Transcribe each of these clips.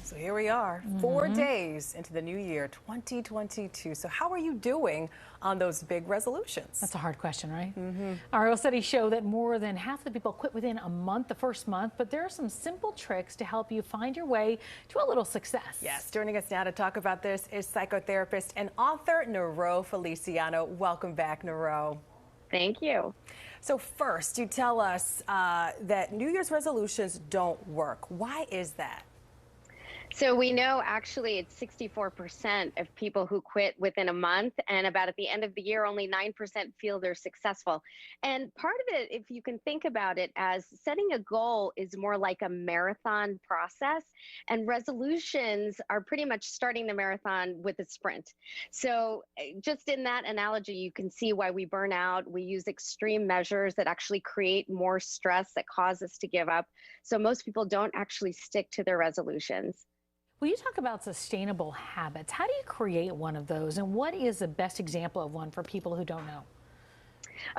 So here we are, 4 days into the new year, 2022. So how are you doing on those big resolutions? That's a hard question, right? Our real studies show that more than half the people quit within a month, the first month, but there are some simple tricks to help you find your way to a little success. Yes, joining us now to talk about this is psychotherapist and author Niro Feliciano. Welcome back, Niro. Thank you. So first, you tell us that New Year's resolutions don't work. Why is that? So we know actually it's 64% of people who quit within a month, and about at the end of the year, only 9% feel they're successful. And part of it, if you can think about it as setting a goal is more like a marathon process, and resolutions are pretty much starting the marathon with a sprint. So just in that analogy, you can see why we burn out. We use extreme measures that actually create more stress that cause us to give up. So most people don't actually stick to their resolutions. Well, you talk about sustainable habits. How do you create one of those, and what is the best example of one for people who don't know?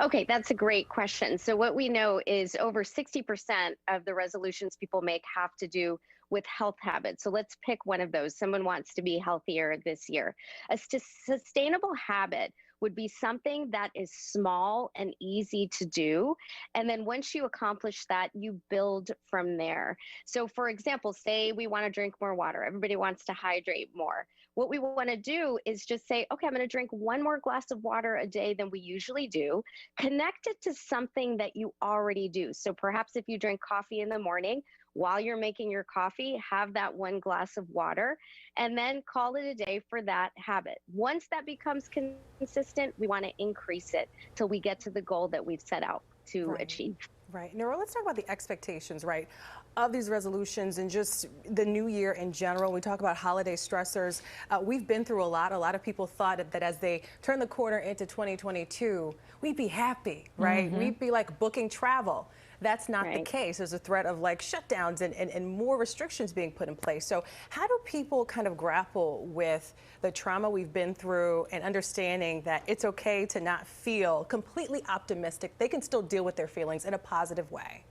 Okay, that's a great question. So what we know is over 60% of the resolutions people make have to do with health habits. So let's pick one of those. Someone wants to be healthier this year. A sustainable habit would be something that is small and easy to do. And then once you accomplish that, you build from there. So for example, say we want to drink more water. Everybody wants to hydrate more. What we want to do is just say, okay, I'm going to drink one more glass of water a day than we usually do. Connect it to something that you already do. So perhaps if you drink coffee in the morning, while you're making your coffee, have that one glass of water and then call it a day for that habit. Once that becomes consistent, we want to increase it till we get to the goal that we've set out to achieve. Right. Niro, let's talk about the expectations, right, of these resolutions and just the new year in general. We talk about holiday stressors. We've been through a lot. A lot of people thought that as they turn the corner into 2022, we'd be happy, right? We'd be like booking travel. That's not the case. There's a threat of like shutdowns and more restrictions being put in place. So how do people kind of grapple with the trauma we've been through and understanding that it's okay to not feel completely optimistic? They can still deal with their feelings in a positive way.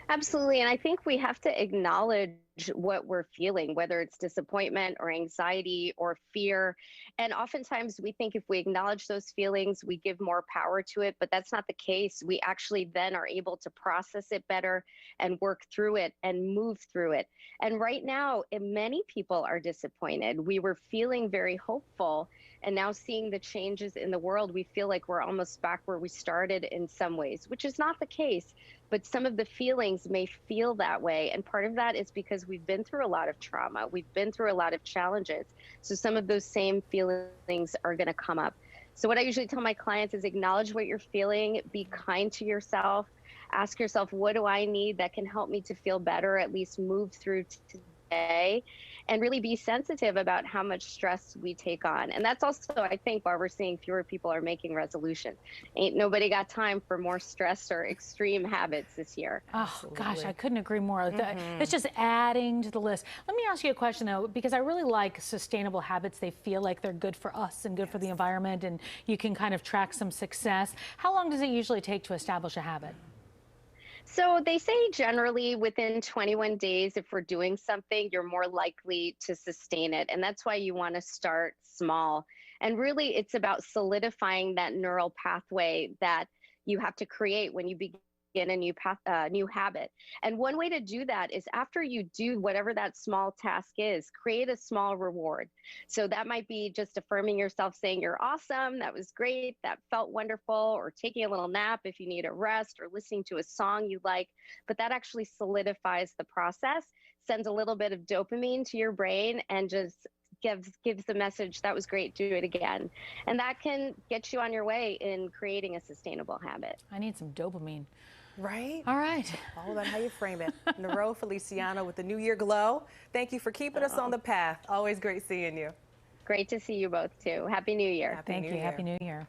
Absolutely. And I think we have to acknowledge what we're feeling, whether it's disappointment or anxiety or fear. And oftentimes we think if we acknowledge those feelings, we give more power to it, but that's not the case. We actually then are able to process it better and work through it and move through it. And right now, many people are disappointed. We were feeling very hopeful, and now seeing the changes in the world, we feel like we're almost back where we started in some ways, which is not the case. But some of the feelings may feel that way. And part of that is because we've been through a lot of trauma. We've been through a lot of challenges. So some of those same feelings are going to come up. So what I usually tell my clients is acknowledge what you're feeling, be kind to yourself, ask yourself, what do I need that can help me to feel better, at least move through today, and really be sensitive about how much stress we take on. And that's also, I think, why we're seeing fewer people are making resolutions. Ain't nobody got time for more stress or extreme habits this year. Oh, gosh, I couldn't agree more. It's just adding to the list. Let me ask you a question, though, because I really like sustainable habits. They feel like they're good for us and good for the environment, and you can kind of track some success. How long does it usually take to establish a habit? So they say generally within 21 days, if we're doing something, you're more likely to sustain it. And that's why you want to start small. And really, it's about solidifying that neural pathway that you have to create when you begin a new habit. And one way to do that is after you do whatever that small task is, create a small reward. So that might be just affirming yourself, saying you're awesome, that was great, that felt wonderful, or taking a little nap if you need a rest, or listening to a song you like. But that actually solidifies the process, sends a little bit of dopamine to your brain, and just gives the message, that was great, do it again. And that can get you on your way in creating a sustainable habit. I need some dopamine. Right? All right. All about how you frame it. Niro Feliciano with the New Year Glow. Thank you for keeping us on the path. Always great seeing you. Great to see you both, too. Happy New Year. Thank you. Happy New Year.